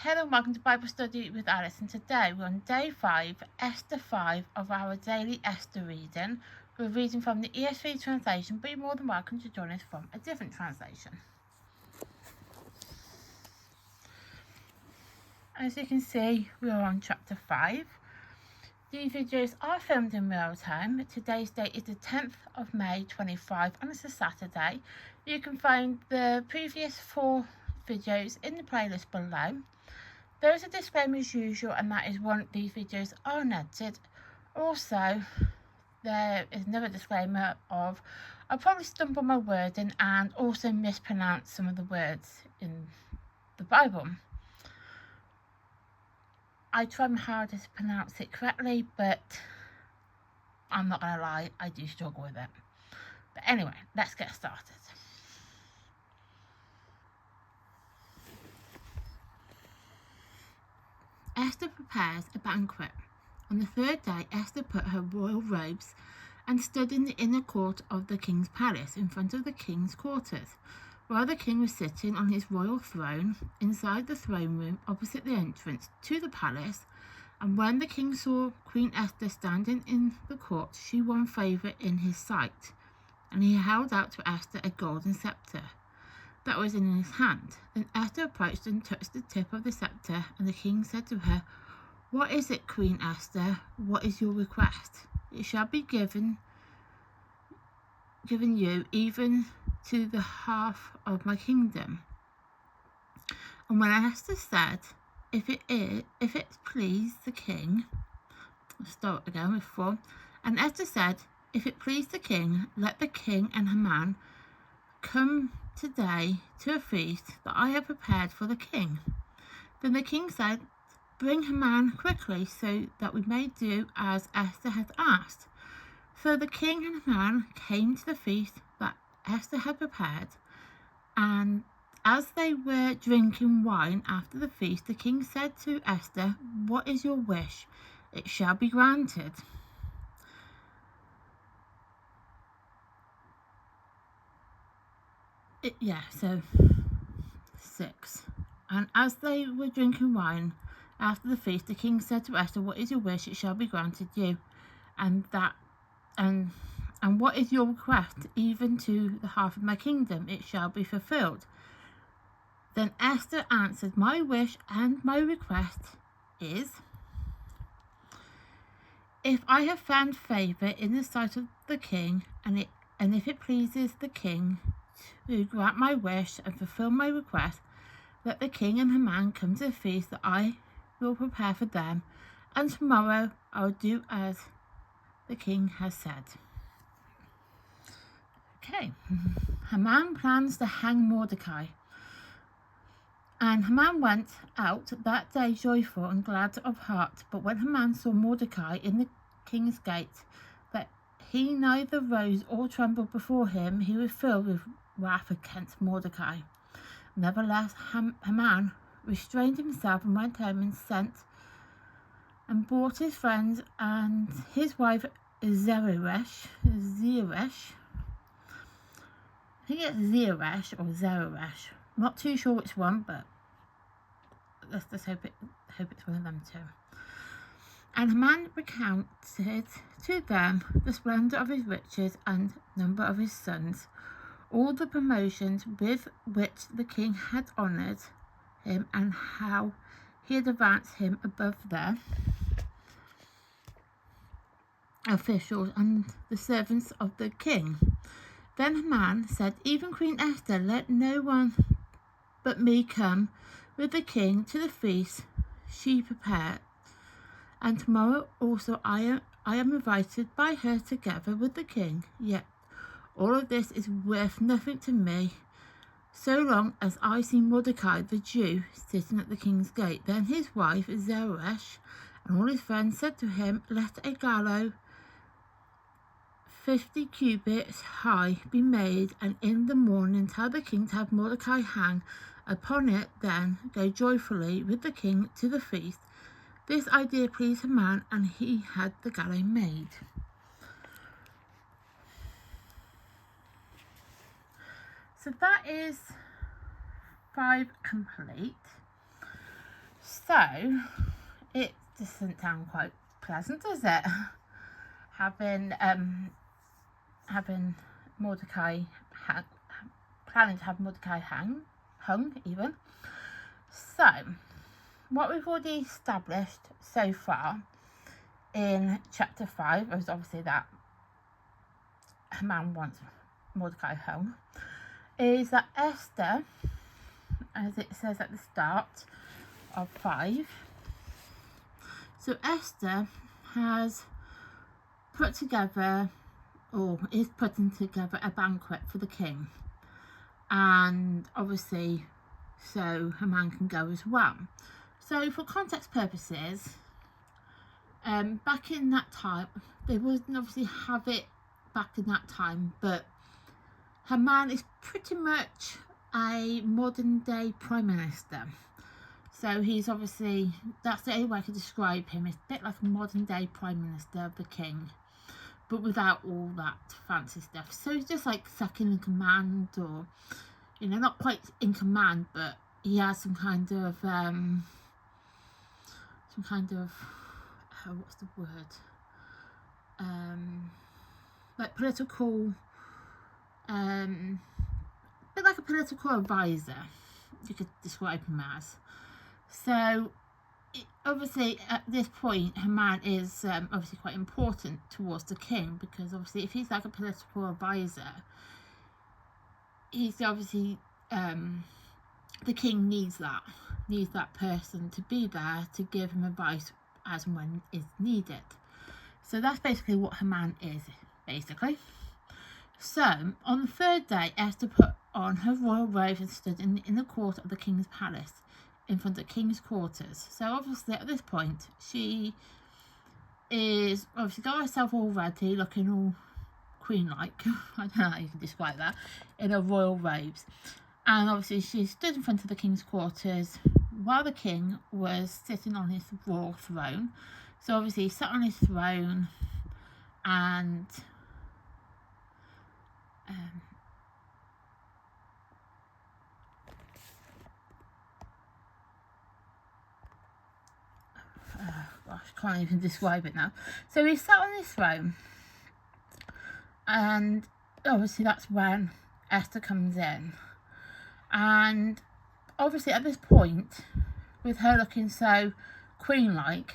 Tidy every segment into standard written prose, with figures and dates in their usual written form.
Hello and welcome to Bible Study with Alice, and today we're on day 5, Esther 5 of our daily Esther reading. We're reading from the ESV translation, but you're more than welcome to join us from a different translation. As you can see, we are on chapter 5. These videos are filmed in real time. Today's date is the 10th of May 25 and it's a Saturday. You can find the previous 4 videos in the playlist below. There is a disclaimer as usual, and that is one, these videos are unedited. Also, there is another disclaimer of I'll probably stumble my wording and also mispronounce some of the words in the Bible. I try my hardest to pronounce it correctly, but I'm not going to lie, I do struggle with it. But anyway, let's get started. Esther prepares a banquet. On the 3rd day, Esther put her royal robes and stood in the inner court of the king's palace in front of the king's quarters, while the king was sitting on his royal throne inside the throne room opposite the entrance to the palace. And when the king saw Queen Esther standing in the court, she won favour in his sight, and he held out to Esther a golden sceptre that was in his hand. Then Esther approached and touched the tip of the sceptre, and the king said to her, "What is it, Queen Esther? What is your request? It shall be given you, even to the half of my kingdom." And when Esther said, if it please the king, I'll start again with 4. And Esther said, "If it please the king, let the king and Haman come today to a feast that I have prepared for the king." Then the king said, "Bring Haman quickly, so that we may do as Esther has asked." So the king and Haman came to the feast that Esther had prepared, and as they were drinking wine after the feast, the king said to Esther, "What is your wish? It shall be granted." So 6. And as they were drinking wine after the feast, the king said to Esther, "What is your wish? It shall be granted you. And what is your request? Even to the half of my kingdom, it shall be fulfilled." Then Esther answered, "My wish and my request is, if I have found favour in the sight of the king, and if it pleases the king to grant my wish and fulfill my request, let the king and Haman come to the feast that I will prepare for them, and tomorrow I will do as the king has said." Okay. Haman plans to hang Mordecai. And Haman went out that day joyful and glad of heart. But when Haman saw Mordecai in the king's gate, that he neither rose or trembled before him, he was filled with wrath against Mordecai. Nevertheless, Haman restrained himself and went home and sent and brought his friends and his wife Zeresh. I think it's Zeresh or Zeresh. I'm not too sure which one, but let's just hope it's one of them two. And Haman recounted to them the splendour of his riches and number of his sons, all the promotions with which the king had honoured him, and how he had advanced him above their officials and the servants of the king. Then Haman said, "Even Queen Esther, let no one but me come with the king to the feast she prepared, and tomorrow also I am invited by her together with the king. Yet all of this is worth nothing to me, so long as I see Mordecai the Jew sitting at the king's gate." Then his wife Zeresh and all his friends said to him, "Let a gallows 50 cubits high be made, and in the morning tell the king to have Mordecai hang upon it. Then go joyfully with the king to the feast." This idea pleased Haman, and he had the gallows made. So that is 5 complete. So it doesn't sound quite pleasant, does it? Having Mordecai planning to have Mordecai hung even. So what we've already established so far in chapter 5 is obviously that Haman wants Mordecai hung, is that Esther, as it says at the start of 5, so Esther has put together, or is putting together, a banquet for the king, and obviously so Haman can go as well. So for context purposes, back in that time, they wouldn't obviously have it back in that time, but Haman is pretty much a modern day prime minister. So he's obviously, that's the only way I could describe him. It's a bit like a modern day prime minister of the king, but without all that fancy stuff. So he's just like second in command, or, you know, not quite in command, but he has some kind of what's the word? Like political, bit like a political advisor, you could describe him as. So obviously at this point Haman is obviously quite important towards the king, because obviously if he's like a political advisor, he's obviously the king needs that person to be there to give him advice as and when is needed. So that's basically what Haman is, basically. So on the third day, Esther put on her royal robes and stood in the court of the king's palace, in front of the king's quarters. So obviously at this point she is obviously got herself all ready, looking all queen-like, I don't know how you can describe that, in her royal robes. And obviously she stood in front of the king's quarters while the king was sitting on his royal throne. So obviously he sat on his throne, and gosh, I can't even describe it now. So he sat on his throne, and obviously that's when Esther comes in. And obviously at this point, with her looking so queen-like,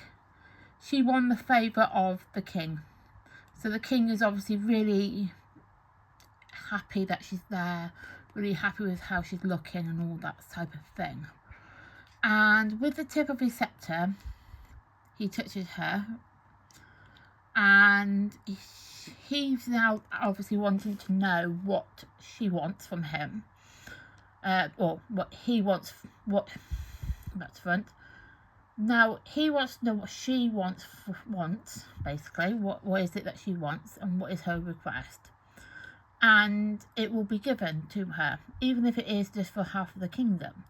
she won the favour of the king. So the king is obviously really happy that she's there, really happy with how she's looking and all that type of thing. And with the tip of his sceptre, he touches her, and he's now obviously wanting to know what she wants from him, or what he wants, that's front. Now he wants to know what she wants, basically, what is it that she wants, and what is her request, and it will be given to her, even if it is just for half of the kingdom.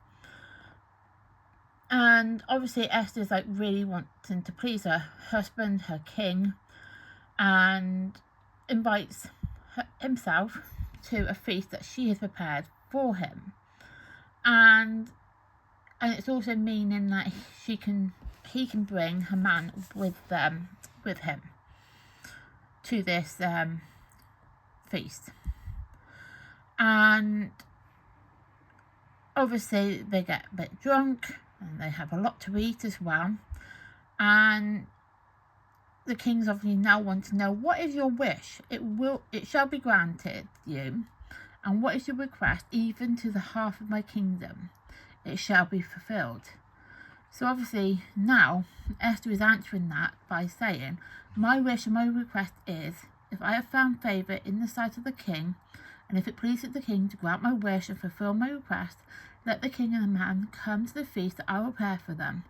And obviously Esther's like really wanting to please her husband, her king, and invites himself to a feast that she has prepared for him. And it's also meaning that he can bring Haman with him to this feast. And obviously they get a bit drunk, and they have a lot to eat as well. And the king's obviously now want to know, what is your wish? It shall be granted you. And what is your request, even to the half of my kingdom? It shall be fulfilled. So obviously now Esther is answering that by saying, my wish and my request is, if I have found favour in the sight of the king, and if it pleases the king to grant my wish and fulfil my request, let the king and the man come to the feast that I will prepare for them,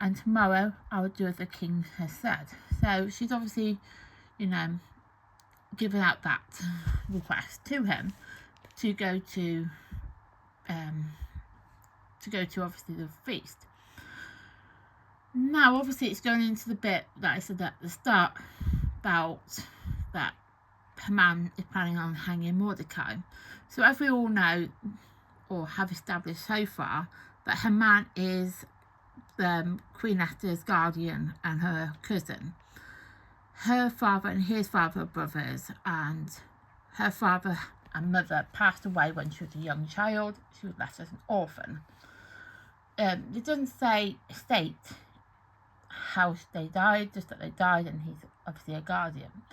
and tomorrow I will do as the king has said. So she's obviously, you know, giving out that request to him to go to obviously the feast. Now obviously it's going into the bit that I said at the start about that Haman is planning on hanging Mordecai. So as we all know, or have established so far, that Haman is Queen Esther's guardian and her cousin. Her father and his father are brothers, and her father and mother passed away when she was a young child. She was left as an orphan. It doesn't state how they died, just that they died, and he's obviously a guardian.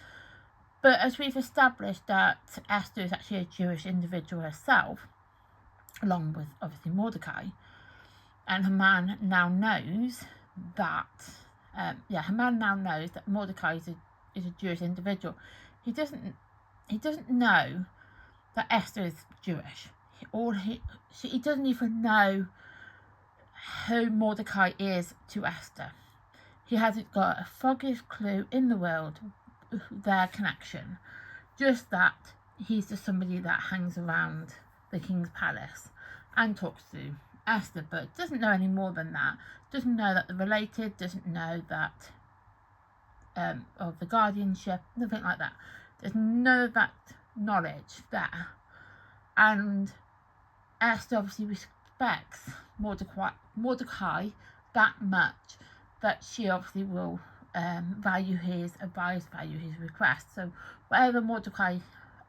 But as we've established that Esther is actually a Jewish individual herself, along with obviously Mordecai, and Haman now knows that Mordecai is a Jewish individual. He doesn't know that Esther is Jewish. He doesn't even know who Mordecai is to Esther. He hasn't got a foggiest clue in the world their connection. Just that he's just somebody that hangs around the king's palace and talks to Esther, but doesn't know any more than that. Doesn't know that they're related, doesn't know that of the guardianship, nothing like that. There's none of that knowledge there. And Esther obviously respects Mordecai that much that she obviously will value his advice, value his request. So whatever Mordecai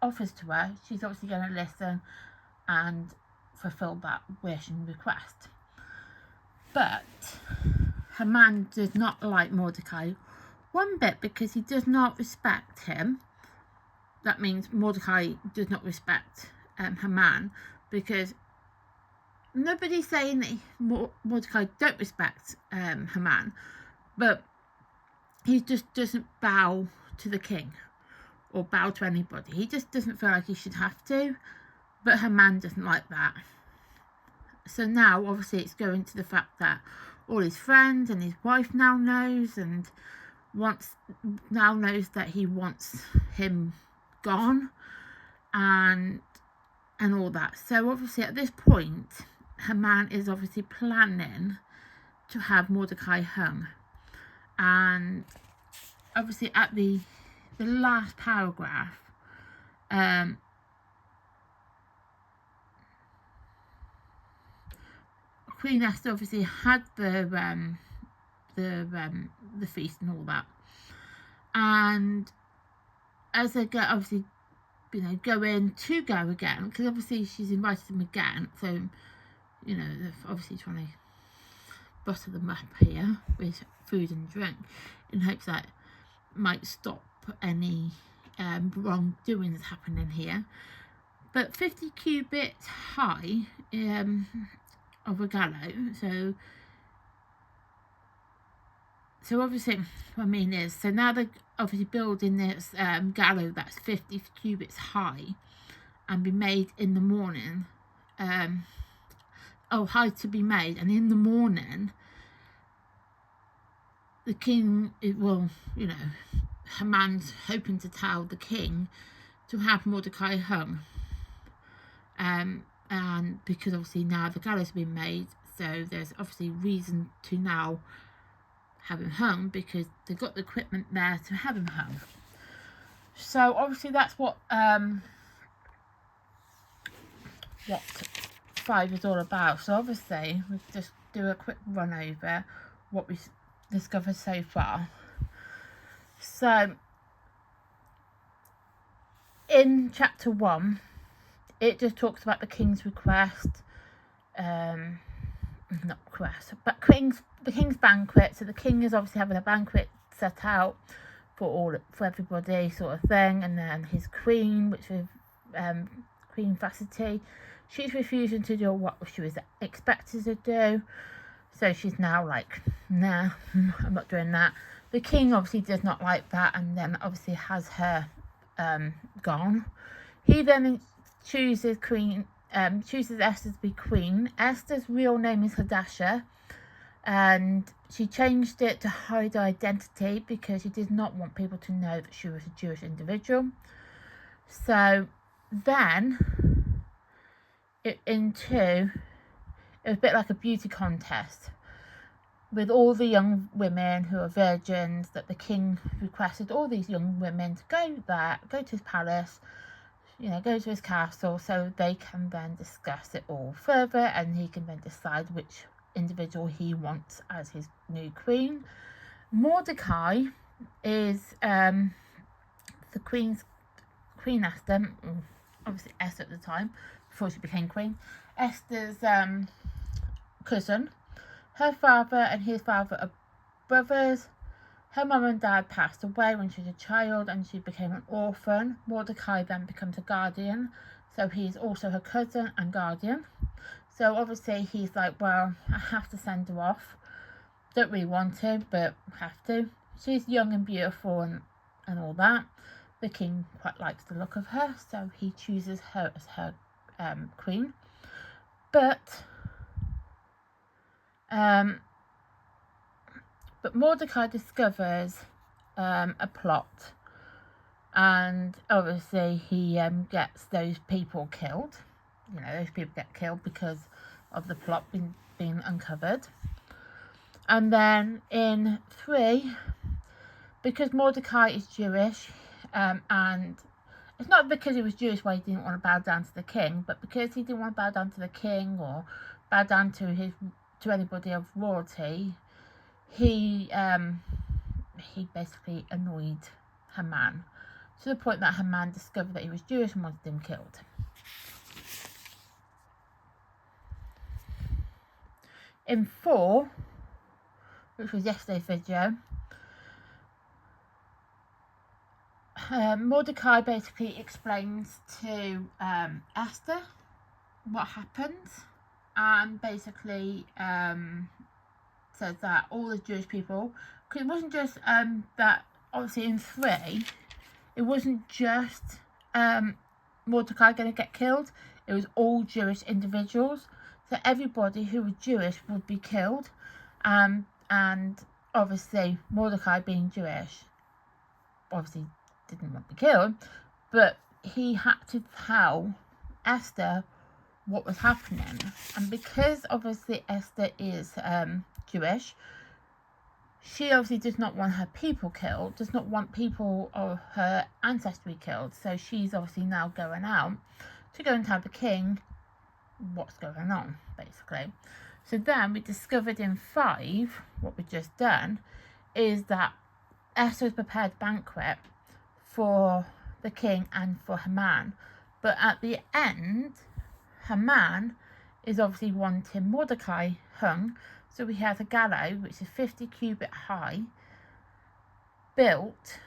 offers to her, she's obviously going to listen and fulfill that wish and request. But Haman does not like Mordecai one bit, because he does not respect him. That means Mordecai does not respect Haman, because nobody's saying that Mordecai don't respect Haman, but he just doesn't bow to the king or bow to anybody. He just doesn't feel like he should have to, but Haman doesn't like that. So now obviously it's going to the fact that all his friends and his wife now knows, and knows that he wants him gone and all that. So obviously at this point Haman is obviously planning to have Mordecai hung, and obviously at the last paragraph Queen Esther obviously had the feast and all that, and as they go, obviously, go again, because obviously she's invited them again, so they're obviously trying to butter them up here with food and drink in hopes that it might stop any wrongdoings happening here. But 50 cubits high of a gallows, so obviously what I mean is, so now they're obviously building this gallows that's 50 cubits high and be made in the morning, high to be made, and in the morning the king, Haman's hoping to tell the king to have Mordecai hung, and because obviously now the gallows have been made, so there's obviously reason to now have him hung, because they've got the equipment there to have him hung. So obviously that's what 5 is all about. So obviously we'll just do a quick run over what we've discovered so far. So in chapter 1 it just talks about the king's request, not request, but the king's banquet. So the king is obviously having a banquet set out for everybody, sort of thing, and then his queen, which is Queen Vashti, she's refusing to do what she was expected to do. So she's now like, nah, I'm not doing that. The king obviously does not like that, and then obviously has her gone. He then chooses Esther to be queen. Esther's real name is Hadassah, and she changed it to hide her identity because she did not want people to know that she was a Jewish individual. So then it was a bit like a beauty contest with all the young women who are virgins, that the king requested all these young women to go to his palace, go to his castle, so they can then discuss it all further, and he can then decide which individual he wants as his new queen. Mordecai is the Queen Esther, obviously Esther at the time, before she became queen. Esther's cousin. Her father and his father are brothers. Her mum and dad passed away when she was a child and she became an orphan. Mordecai then becomes a guardian, so he's also her cousin and guardian. So obviously he's like, well, I have to send her off. Don't really want to, but have to. She's young and beautiful and all that. The king quite likes the look of her, so he chooses her as her queen. But Mordecai discovers a plot, and obviously he gets those people killed. You know, those people get killed because of the plot being uncovered. And then in 3, because Mordecai is Jewish, and it's not because he was Jewish why he didn't want to bow down to the king, but because he didn't want to bow down to the king or bow down to anybody of royalty, he basically annoyed Haman to the point that Haman discovered that he was Jewish and wanted him killed. In 4, which was yesterday's video, Mordecai basically explains to Esther what happened, and basically says that all the Jewish people, because it wasn't just that, obviously in 3, it wasn't just Mordecai going to get killed, it was all Jewish individuals. So everybody who was Jewish would be killed, and obviously Mordecai being Jewish obviously didn't want to be killed, but he had to tell Esther what was happening. And because obviously Esther is Jewish, she obviously does not want her people killed, does not want people of her ancestry killed, so she's obviously now going out to go and tell the king what's going on, basically. So then we discovered in 5, what we've just done, is that Esther's prepared a banquet for the king and for Haman, but at the end Haman is obviously wanting Mordecai hung, so we have a gallows which is 50 cubit high built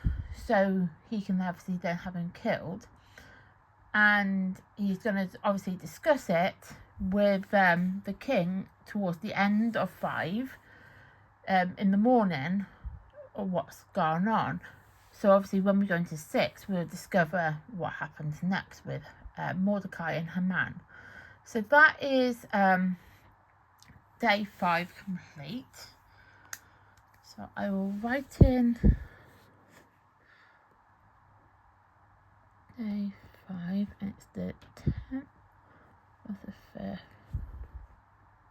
so he can obviously then have him killed, and he's going to obviously discuss it with the king towards the end of 5 in the morning, or what's going on. So obviously when we go into 6, we'll discover what happens next with Mordecai and Haman. So that is day 5 complete. So I will write in day 5, and it's the 10th of the 5th.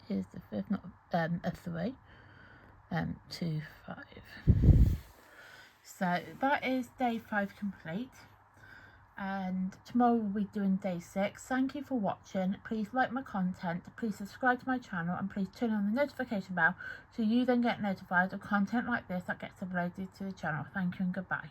Is the 5th, not a 3, 2, 5. So that is day 5 complete, and tomorrow we'll be doing day 6. Thank you for watching. Please like my content, please subscribe to my channel, and please turn on the notification bell so you then get notified of content like this that gets uploaded to the channel. Thank you and goodbye.